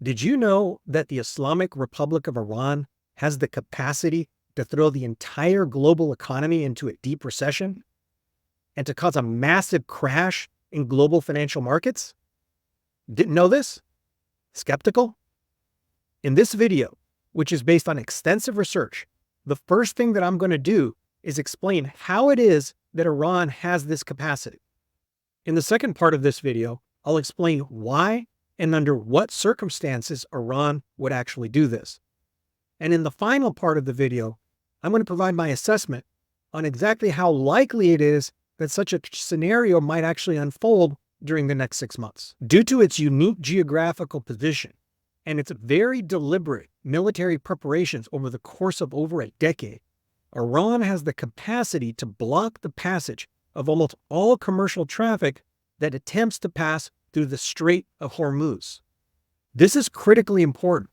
Did you know that the Islamic Republic of Iran has the capacity to throw the entire global economy into a deep recession and to cause a massive crash in global financial markets? Didn't know this? Skeptical? In this video, which is based on extensive research, the first thing that I'm going to do is explain how it is that Iran has this capacity. In the second part of this video, I'll explain why and under what circumstances Iran would actually do this. And in the final part of the video, I'm going to provide my assessment on exactly how likely it is that such a scenario might actually unfold during the next 6 months. Due to its unique geographical position and its very deliberate military preparations over the course of over a decade, Iran has the capacity to block the passage of almost all commercial traffic that attempts to pass through the Strait of Hormuz. This is critically important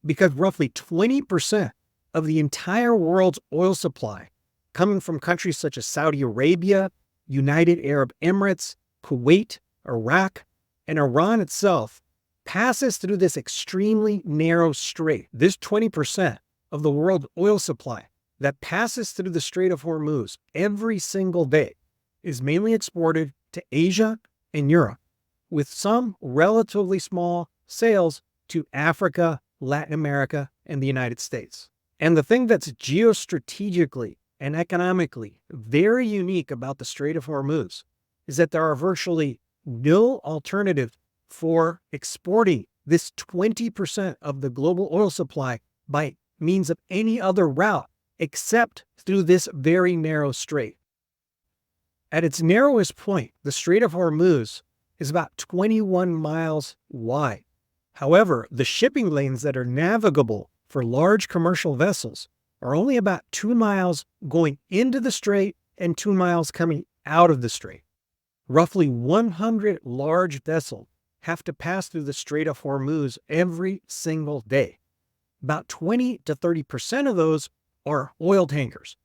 because roughly 20% of the entire world's oil supply, coming from countries such as Saudi Arabia, United Arab Emirates, Kuwait, Iraq, and Iran itself, passes through this extremely narrow strait. This 20% of the world's oil supply that passes through the Strait of Hormuz every single day is mainly exported to Asia and Europe, with some relatively small sales to Africa, Latin America, and the United States. And the thing that's geostrategically and economically very unique about the Strait of Hormuz is that there are virtually no alternative for exporting this 20% of the global oil supply by means of any other route except through this very narrow strait. At its narrowest point, the Strait of Hormuz is about 21 miles wide. However, the shipping lanes that are navigable for large commercial vessels are only about 2 miles going into the strait and 2 miles coming out of the strait. Roughly 100 large vessels have to pass through the Strait of Hormuz every single day. About 20 to 30% of those are oil tankers.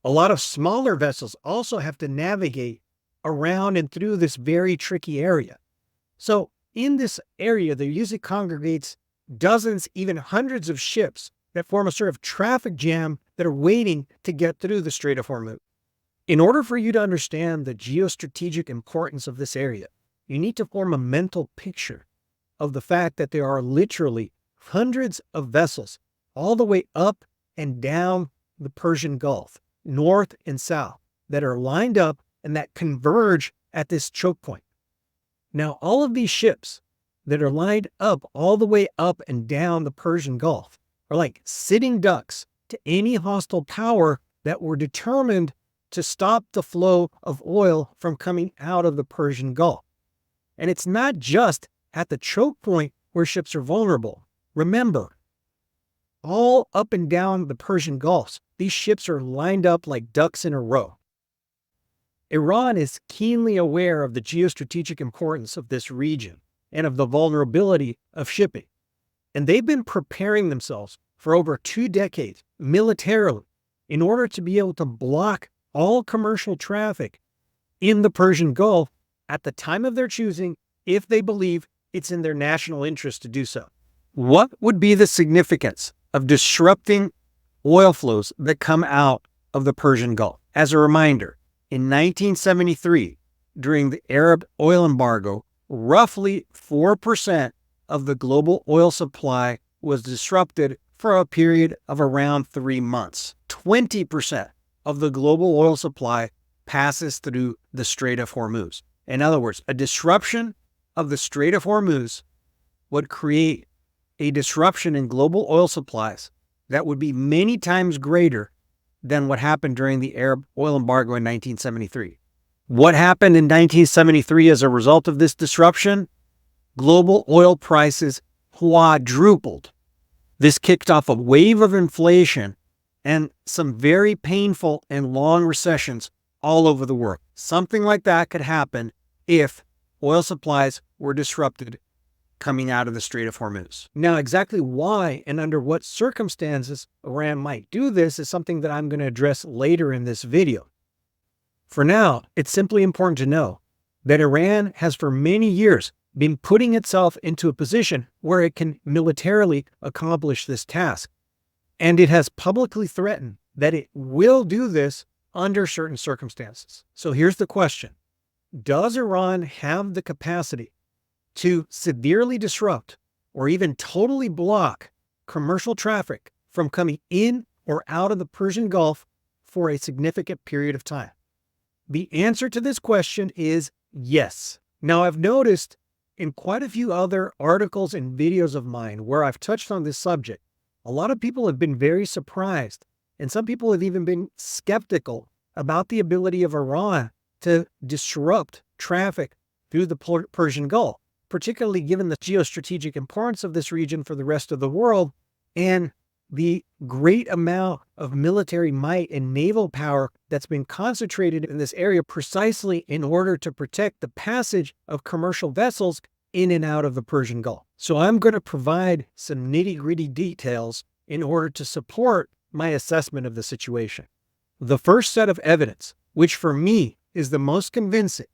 A lot of smaller vessels also have to navigate around and through this very tricky area. So in this area, there usually congregates dozens, even hundreds of ships that form a sort of traffic jam that are waiting to get through the Strait of Hormuz. In order for you to understand the geostrategic importance of this area, you need to form a mental picture of the fact that there are literally hundreds of vessels all the way up and down the Persian Gulf, north and south, that are lined up and that converge at this choke point. Now, all of these ships that are lined up all the way up and down the Persian Gulf are like sitting ducks to any hostile power that were determined to stop the flow of oil from coming out of the Persian Gulf. And it's not just at the choke point where ships are vulnerable. Remember, all up and down the Persian Gulf, these ships are lined up like ducks in a row. Iran is keenly aware of the geostrategic importance of this region and of the vulnerability of shipping. And they've been preparing themselves for over 2 decades militarily in order to be able to block all commercial traffic in the Persian Gulf at the time of their choosing if they believe it's in their national interest to do so. What would be the significance of disrupting oil flows that come out of the Persian Gulf? As a reminder, in 1973, during the Arab oil embargo, roughly 4% of the global oil supply was disrupted for a period of around 3 months. 20% of the global oil supply passes through the Strait of Hormuz. In other words, a disruption of the Strait of Hormuz would create a disruption in global oil supplies that would be many times greater than what happened during the Arab oil embargo in 1973. What happened in 1973 as a result of this disruption? Global oil prices quadrupled. This kicked off a wave of inflation and some very painful and long recessions all over the world. Something like that could happen if oil supplies were disrupted coming out of the Strait of Hormuz. Now, exactly why and under what circumstances Iran might do this is something that I'm going to address later in this video. For now, it's simply important to know that Iran has for many years been putting itself into a position where it can militarily accomplish this task. And it has publicly threatened that it will do this under certain circumstances. So here's the question. Does Iran have the capacity to severely disrupt or even totally block commercial traffic from coming in or out of the Persian Gulf for a significant period of time? The answer to this question is yes. Now, I've noticed in quite a few other articles and videos of mine where I've touched on this subject, a lot of people have been very surprised, and some people have even been skeptical about the ability of Iran to disrupt traffic through the Persian Gulf, particularly given the geostrategic importance of this region for the rest of the world and the great amount of military might and naval power that's been concentrated in this area precisely in order to protect the passage of commercial vessels in and out of the Persian Gulf. So I'm going to provide some nitty-gritty details in order to support my assessment of the situation. The first set of evidence, which for me is the most convincing,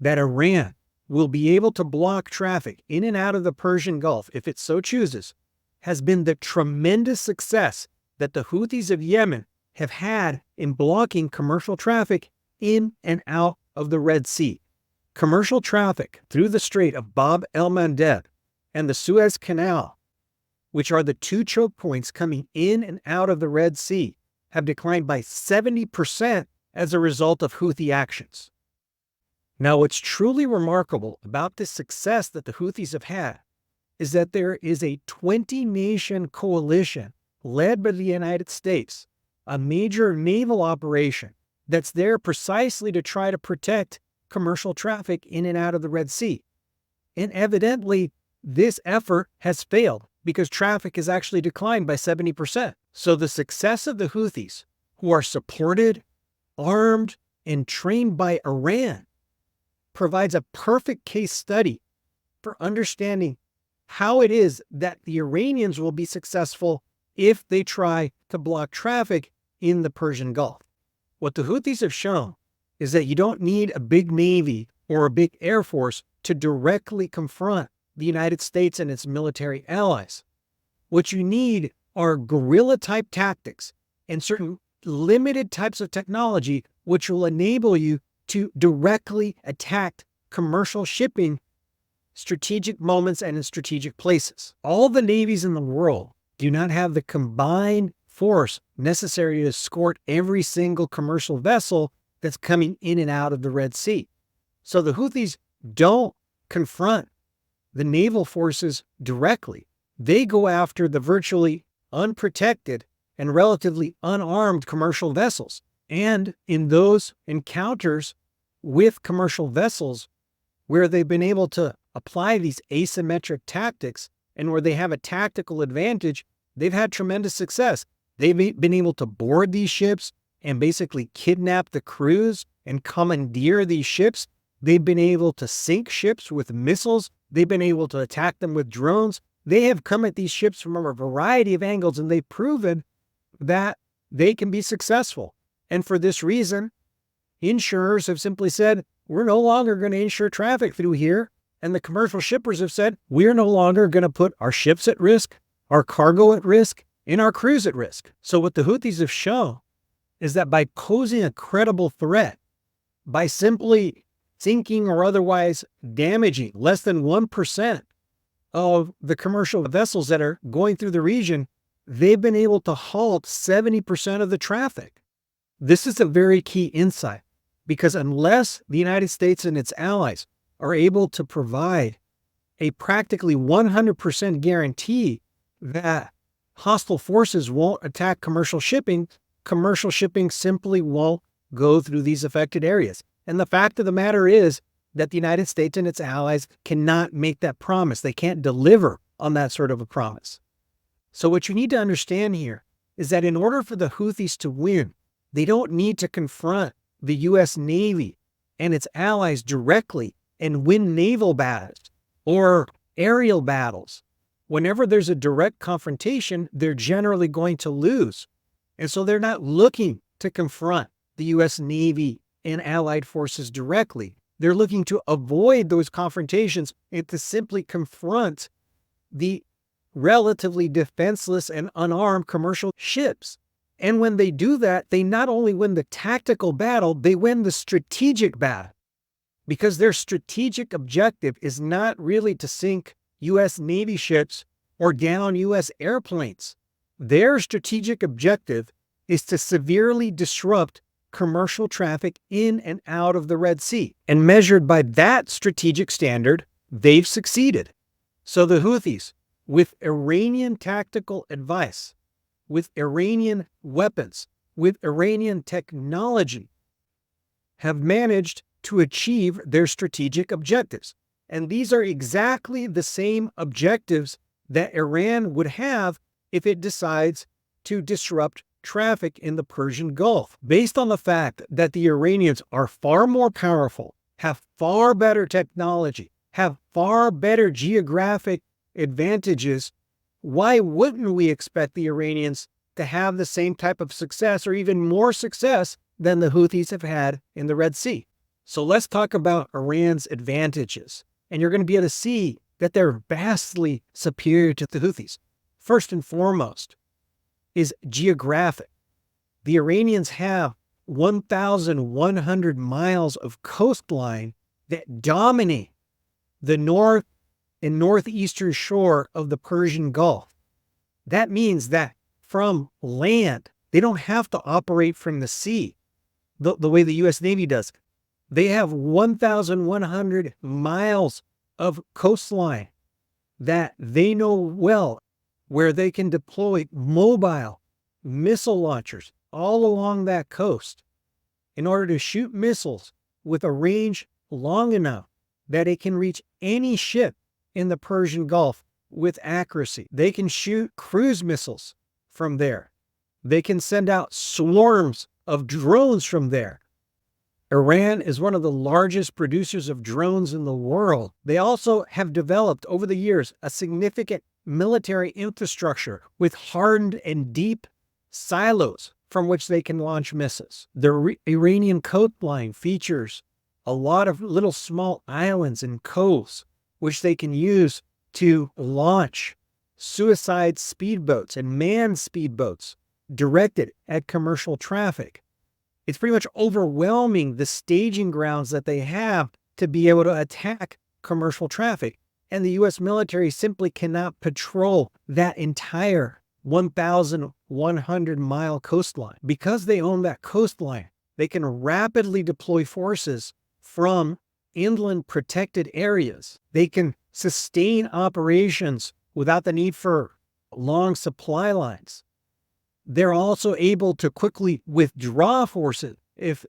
that Iran will be able to block traffic in and out of the Persian Gulf if it so chooses, has been the tremendous success that the Houthis of Yemen have had in blocking commercial traffic in and out of the Red Sea. Commercial traffic through the Strait of Bab el-Mandeb and the Suez Canal, which are the two choke points coming in and out of the Red Sea, have declined by 70% as a result of Houthi actions. Now, what's truly remarkable about this success that the Houthis have had is that there is a 20-nation coalition led by the United States, a major naval operation that's there precisely to try to protect commercial traffic in and out of the Red Sea. And evidently, this effort has failed because traffic has actually declined by 70%. So the success of the Houthis, who are supported, armed, and trained by Iran, provides a perfect case study for understanding how it is that the Iranians will be successful if they try to block traffic in the Persian Gulf. What the Houthis have shown is that you don't need a big navy or a big air force to directly confront the United States and its military allies. What you need are guerrilla-type tactics and certain limited types of technology which will enable you to directly attack commercial shipping, strategic moments, and in strategic places. All the navies in the world do not have the combined force necessary to escort every single commercial vessel that's coming in and out of the Red Sea. So the Houthis don't confront the naval forces directly. They go after the virtually unprotected and relatively unarmed commercial vessels. And in those encounters with commercial vessels where they've been able to apply these asymmetric tactics and where they have a tactical advantage, they've had tremendous success. They've been able to board these ships and basically kidnap the crews and commandeer these ships. They've been able to sink ships with missiles. They've been able to attack them with drones. They have come at these ships from a variety of angles, and they've proven that they can be successful. And for this reason, insurers have simply said, we're no longer going to insure traffic through here. And the commercial shippers have said, we're no longer going to put our ships at risk, our cargo at risk, and our crews at risk. So what the Houthis have shown is that by posing a credible threat, by simply sinking or otherwise damaging less than 1% of the commercial vessels that are going through the region, they've been able to halt 70% of the traffic. This is a very key insight, because unless the United States and its allies are able to provide a practically 100% guarantee that hostile forces won't attack commercial shipping simply won't go through these affected areas. And the fact of the matter is that the United States and its allies cannot make that promise. They can't deliver on that sort of a promise. So what you need to understand here is that in order for the Houthis to win, they don't need to confront the U.S. Navy and its allies directly and win naval battles or aerial battles. Whenever there's a direct confrontation, they're generally going to lose. And so they're not looking to confront the U.S. Navy and allied forces directly. They're looking to avoid those confrontations and to simply confront the relatively defenseless and unarmed commercial ships. And when they do that, they not only win the tactical battle, they win the strategic battle. Because their strategic objective is not really to sink U.S. Navy ships or down U.S. airplanes. Their strategic objective is to severely disrupt commercial traffic in and out of the Red Sea. And measured by that strategic standard, they've succeeded. So the Houthis, with Iranian tactical advice, with Iranian weapons, with Iranian technology, have managed to achieve their strategic objectives. And these are exactly the same objectives that Iran would have if it decides to disrupt traffic in the Persian Gulf. Based on the fact that the Iranians are far more powerful, have far better technology, have far better geographic advantages, why wouldn't we expect the Iranians to have the same type of success or even more success than the Houthis have had in the Red Sea? So let's talk about Iran's advantages. And you're going to be able to see that they're vastly superior to the Houthis. First and foremost is geographic. The Iranians have 1,100 miles of coastline that dominate the north and northeastern shore of the Persian Gulf. That means that from land, they don't have to operate from the sea the way the U.S. Navy does. They have 1,100 miles of coastline that they know well, where they can deploy mobile missile launchers all along that coast in order to shoot missiles with a range long enough that it can reach any ship in the Persian Gulf with accuracy. They can shoot cruise missiles from there. They can send out swarms of drones from there. Iran is one of the largest producers of drones in the world. They also have developed over the years a significant military infrastructure with hardened and deep silos from which they can launch missiles. The Iranian coastline features a lot of little small islands and coves which they can use to launch suicide speedboats and manned speedboats directed at commercial traffic. It's pretty much overwhelming the staging grounds that they have to be able to attack commercial traffic. And the U.S. military simply cannot patrol that entire 1,100-mile coastline. Because they own that coastline, they can rapidly deploy forces from inland protected areas. They can sustain operations without the need for long supply lines. They're also able to quickly withdraw forces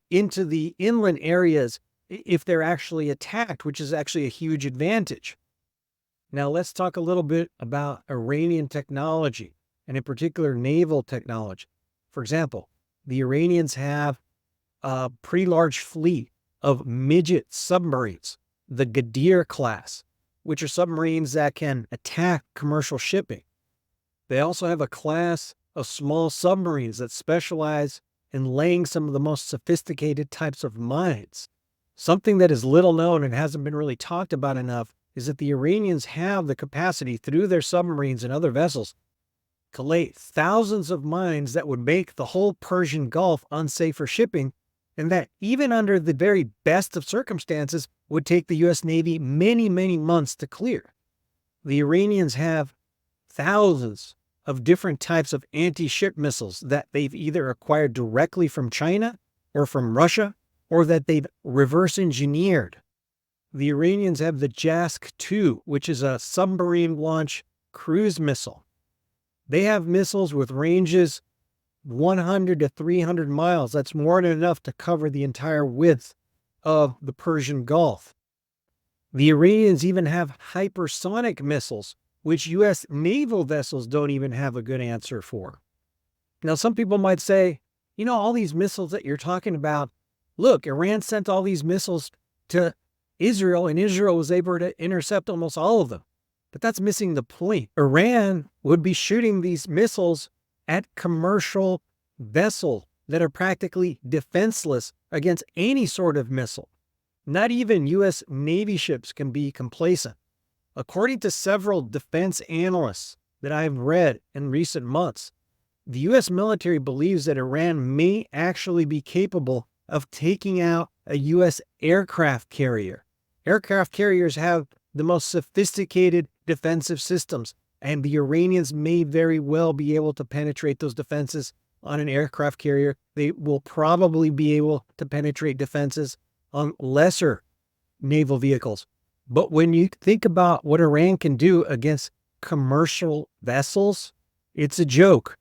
into the inland areas if they're actually attacked, which is actually a huge advantage. Now let's talk a little bit about Iranian technology, and in particular naval technology. For example, the Iranians have a pretty large fleet of midget submarines, the Ghadir class, which are submarines that can attack commercial shipping. They also have a class of small submarines that specialize in laying some of the most sophisticated types of mines. Something that is little known and hasn't been really talked about enough is that the Iranians have the capacity through their submarines and other vessels to lay thousands of mines that would make the whole Persian Gulf unsafe for shipping, and that even under the very best of circumstances would take the U.S. Navy many, many months to clear. The Iranians have thousands of different types of anti-ship missiles that they've either acquired directly from China or from Russia, or that they've reverse engineered. The Iranians have the Jask-2, which is a submarine launch cruise missile. They have missiles with ranges 100 to 300 miles. That's more than enough to cover the entire width of the Persian Gulf. The Iranians even have hypersonic missiles, which U.S. naval vessels don't even have a good answer for. Now, some people might say, all these missiles that you're talking about, look, Iran sent all these missiles to Israel, and Israel was able to intercept almost all of them. But that's missing the point. Iran would be shooting these missiles at commercial vessels that are practically defenseless against any sort of missile. Not even U.S. Navy ships can be complacent. According to several defense analysts that I've read in recent months, the U.S. military believes that Iran may actually be capable of taking out a U.S. aircraft carrier. Aircraft carriers have the most sophisticated defensive systems, and the Iranians may very well be able to penetrate those defenses on an aircraft carrier. They will probably be able to penetrate defenses on lesser naval vehicles. But when you think about what Iran can do against commercial vessels, it's a joke.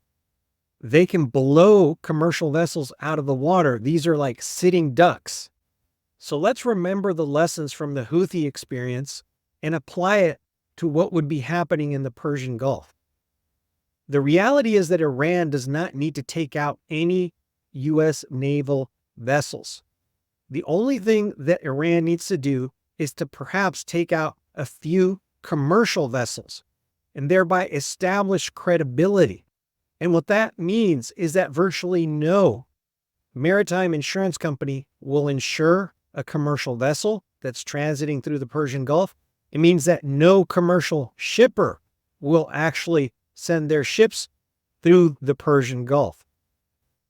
They can blow commercial vessels out of the water. These are like sitting ducks. So let's remember the lessons from the Houthi experience and apply it to what would be happening in the Persian Gulf. The reality is that Iran does not need to take out any U.S. naval vessels. The only thing that Iran needs to do is to perhaps take out a few commercial vessels and thereby establish credibility. And what that means is that virtually no maritime insurance company will insure a commercial vessel that's transiting through the Persian Gulf. It means that no commercial shipper will actually send their ships through the Persian Gulf.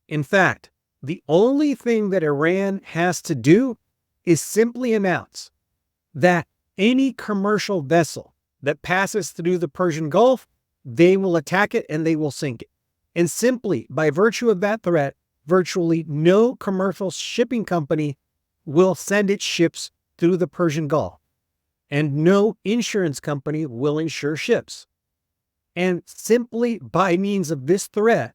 In fact, the only thing that Iran has to do is simply announce that any commercial vessel that passes through the Persian Gulf, they will attack it and they will sink it. And simply by virtue of that threat, virtually no commercial shipping company will send its ships through the Persian Gulf. And no insurance company will insure ships. And simply by means of this threat,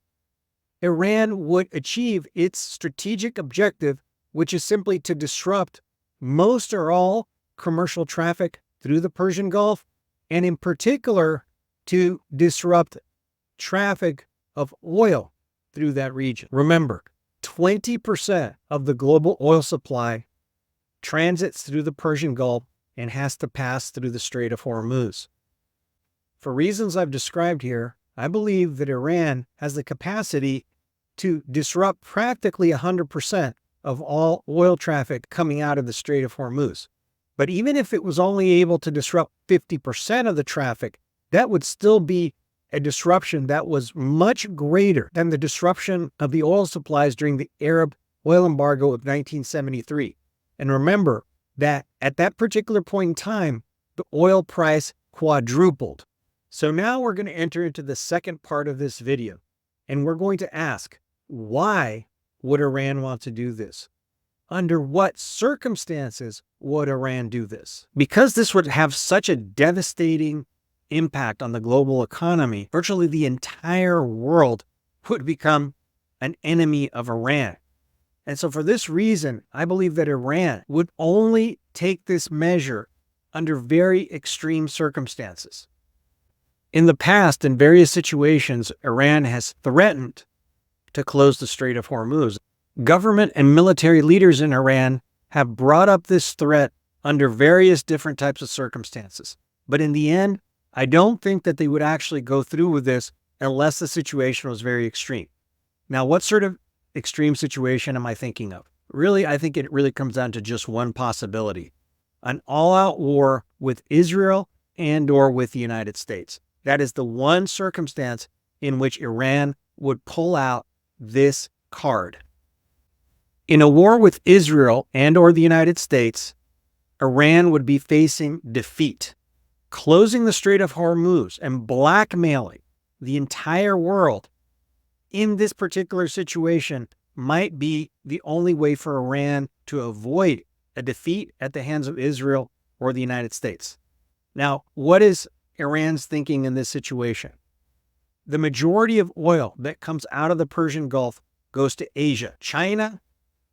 Iran would achieve its strategic objective, which is simply to disrupt most or all commercial traffic through the Persian Gulf, and in particular, to disrupt traffic of oil through that region. Remember, 20% of the global oil supply transits through the Persian Gulf and has to pass through the Strait of Hormuz. For reasons I've described here, I believe that Iran has the capacity to disrupt practically 100% of all oil traffic coming out of the Strait of Hormuz. But even if it was only able to disrupt 50% of the traffic, that would still be a disruption that was much greater than the disruption of the oil supplies during the Arab oil embargo of 1973. And remember that at that particular point in time, the oil price quadrupled. So now we're going to enter into the second part of this video, and we're going to ask, why would Iran want to do this? Under what circumstances would Iran do this? Because this would have such a devastating impact on the global economy, virtually the entire world would become an enemy of Iran. And so for this reason, I believe that Iran would only take this measure under very extreme circumstances. In the past, in various situations, Iran has threatened to close the Strait of Hormuz. Government and military leaders in Iran have brought up this threat under various different types of circumstances. But in the end, I don't think that they would actually go through with this unless the situation was very extreme. Now, what sort of extreme situation am I thinking of? Really, I think it really comes down to just one possibility: an all-out war with Israel and/or with the United States. That is the one circumstance in which Iran would pull out this card. In a war with Israel and/or the United States, Iran would be facing defeat. Closing the Strait of Hormuz and blackmailing the entire world in this particular situation might be the only way for Iran to avoid a defeat at the hands of Israel or the United States. Now, what is Iran's thinking in this situation? The majority of oil that comes out of the Persian Gulf goes to Asia, China,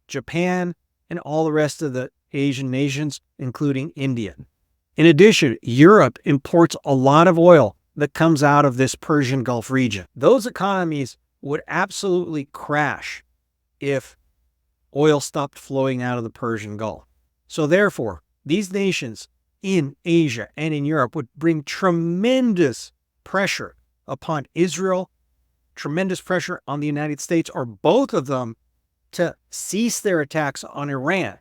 Japan, and all the rest of the Asian nations, including India. In addition, Europe imports a lot of oil that comes out of this Persian Gulf region. Those economies would absolutely crash if oil stopped flowing out of the Persian Gulf. So therefore, these nations in Asia and in Europe would bring tremendous pressure upon Israel, tremendous pressure on the United States, or both of them, to cease their attacks on Iran,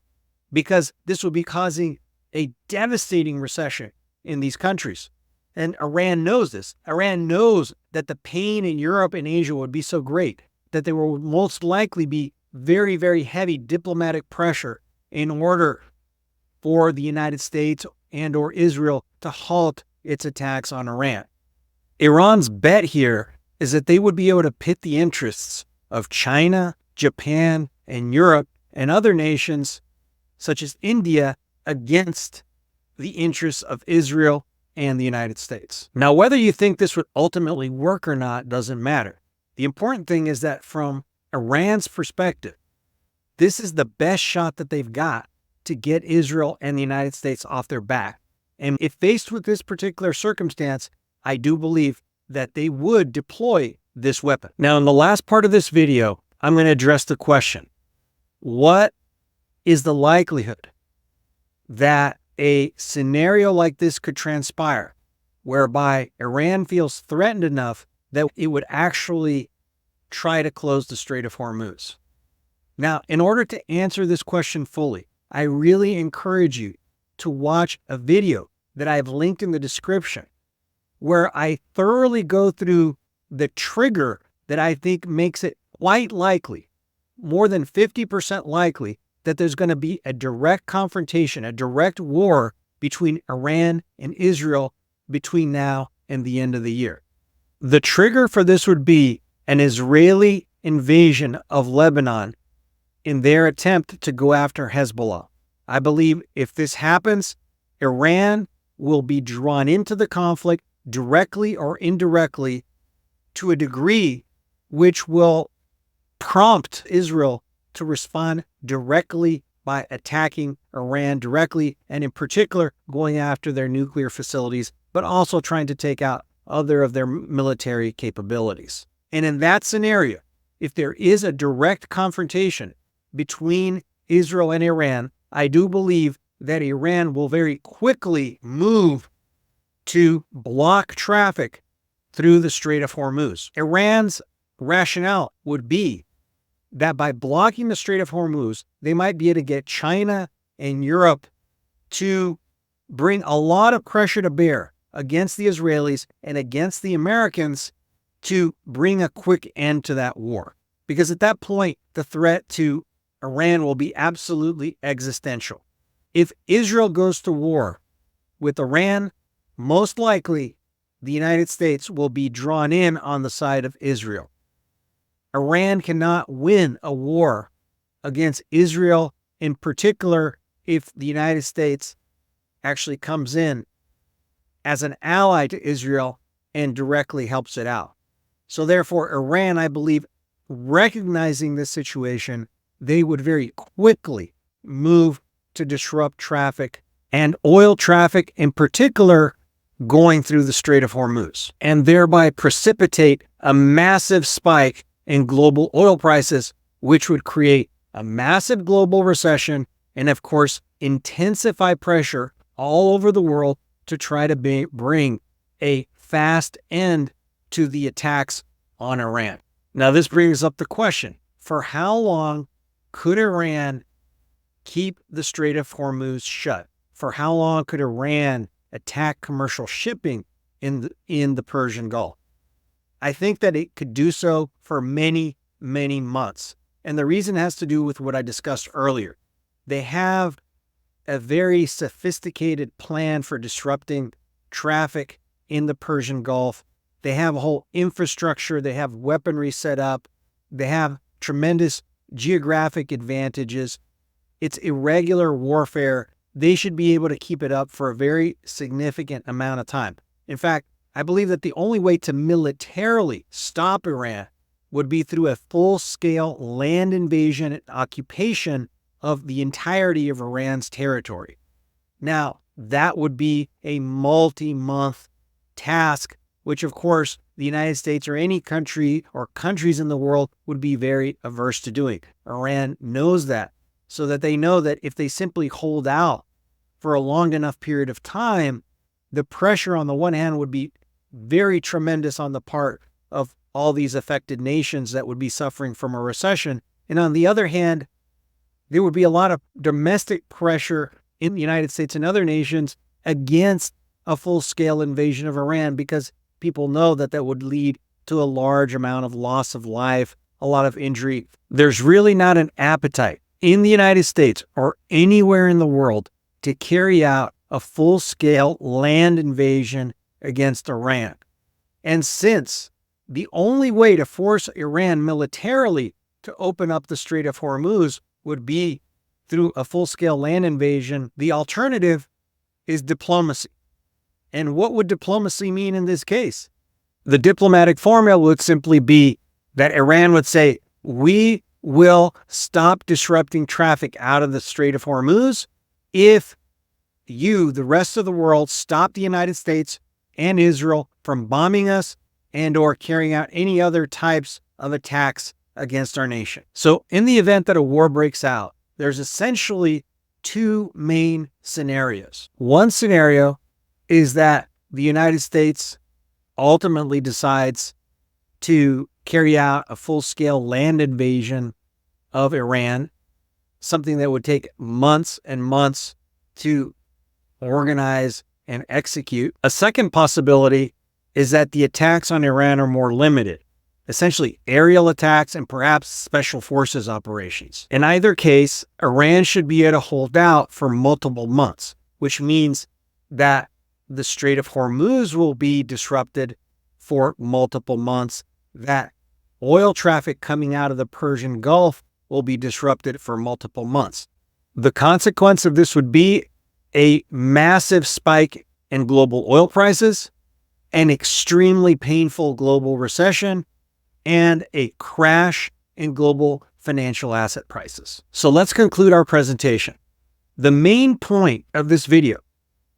because this would be causing a devastating recession in these countries. And Iran knows this. Iran knows that the pain in Europe and Asia would be so great that there will most likely be very, very heavy diplomatic pressure in order for the United States and or Israel to halt its attacks on Iran. Iran's bet here is that they would be able to pit the interests of China, Japan, and Europe and other nations such as India against the interests of Israel and the United States. Now, whether you think this would ultimately work or not doesn't matter. The important thing is that from Iran's perspective, this is the best shot that they've got to get Israel and the United States off their back. And if faced with this particular circumstance, I do believe that they would deploy this weapon. Now, in the last part of this video, I'm going to address the question, what is the likelihood that a scenario like this could transpire, whereby Iran feels threatened enough that it would actually try to close the Strait of Hormuz? Now, in order to answer this question fully, I really encourage you to watch a video that I have linked in the description, where I thoroughly go through the trigger that I think makes it quite likely, more than 50% likely, that there's going to be a direct confrontation, a direct war between Iran and Israel between now and the end of the year. The trigger for this would be an Israeli invasion of Lebanon in their attempt to go after Hezbollah. I believe if this happens, Iran will be drawn into the conflict directly or indirectly to a degree which will prompt Israel to respond directly by attacking Iran directly, and in particular going after their nuclear facilities, but also trying to take out other of their military capabilities. And in that scenario, if there is a direct confrontation between Israel and Iran, I do believe that Iran will very quickly move to block traffic through the Strait of Hormuz. Iran's rationale would be that by blocking the Strait of Hormuz, they might be able to get China and Europe to bring a lot of pressure to bear against the Israelis and against the Americans to bring a quick end to that war. Because at that point, the threat to Iran will be absolutely existential. If Israel goes to war with Iran, most likely the United States will be drawn in on the side of Israel. Iran cannot win a war against Israel, in particular if the United States actually comes in as an ally to Israel and directly helps it out. So therefore, Iran, I believe, recognizing this situation, they would very quickly move to disrupt traffic and oil traffic in particular going through the Strait of Hormuz, and thereby precipitate a massive spike in global oil prices, which would create a massive global recession and, of course, intensify pressure all over the world to try to bring a fast end to the attacks on Iran. Now, this brings up the question, for how long could Iran keep the Strait of Hormuz shut? For how long could Iran attack commercial shipping in the Persian Gulf? I think that it could do so for many, many months. And the reason has to do with what I discussed earlier. They have a very sophisticated plan for disrupting traffic in the Persian Gulf. They have a whole infrastructure. They have weaponry set up. They have tremendous geographic advantages. It's irregular warfare. They should be able to keep it up for a very significant amount of time. In fact, I believe that the only way to militarily stop Iran would be through a full-scale land invasion and occupation of the entirety of Iran's territory. Now, that would be a multi-month task, which of course the United States or any country or countries in the world would be very averse to doing. Iran knows that, so that they know that if they simply hold out for a long enough period of time, the pressure on the one hand would be very tremendous on the part of all these affected nations that would be suffering from a recession. And on the other hand, there would be a lot of domestic pressure in the United States and other nations against a full-scale invasion of Iran, because people know that that would lead to a large amount of loss of life, a lot of injury. There's really not an appetite in the United States or anywhere in the world to carry out a full-scale land invasion against Iran. And since the only way to force Iran militarily to open up the Strait of Hormuz would be through a full-scale land invasion, the alternative is diplomacy. And what would diplomacy mean in this case? The diplomatic formula would simply be that Iran would say, we will stop disrupting traffic out of the Strait of Hormuz if you, the rest of the world, stop the United States and Israel from bombing us and or carrying out any other types of attacks against our nation. So in the event that a war breaks out, there's essentially two main scenarios. One scenario is that the United States ultimately decides to carry out a full-scale land invasion of Iran, something that would take months and months to organize and execute. A second possibility is that the attacks on Iran are more limited, essentially aerial attacks and perhaps special forces operations. In either case, Iran should be able to hold out for multiple months, which means that the Strait of Hormuz will be disrupted for multiple months, that oil traffic coming out of the Persian Gulf will be disrupted for multiple months. The consequence of this would be a massive spike in global oil prices, an extremely painful global recession, and a crash in global financial asset prices. So let's conclude our presentation. The main point of this video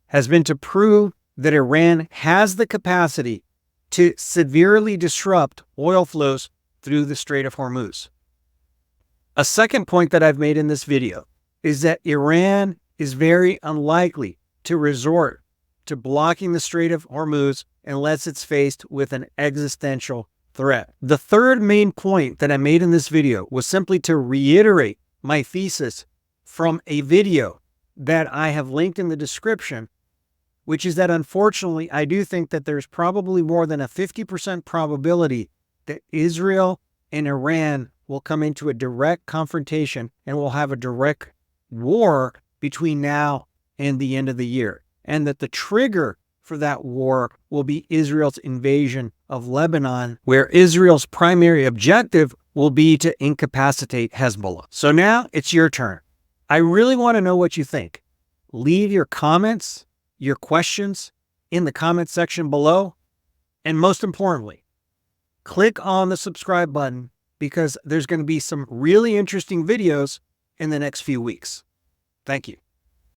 has been to prove that Iran has the capacity to severely disrupt oil flows through the Strait of Hormuz. A second point that I've made in this video is that Iran is very unlikely to resort to blocking the Strait of Hormuz unless it's faced with an existential threat. The third main point that I made in this video was simply to reiterate my thesis from a video that I have linked in the description, which is that unfortunately, I do think that there's probably more than a 50% probability that Israel and Iran will come into a direct confrontation and will have a direct war between now and the end of the year. And that the trigger for that war will be Israel's invasion of Lebanon, where Israel's primary objective will be to incapacitate Hezbollah. So now it's your turn. I really want to know what you think. Leave your comments, your questions in the comment section below. And most importantly, click on the subscribe button, because there's going to be some really interesting videos in the next few weeks. Thank you.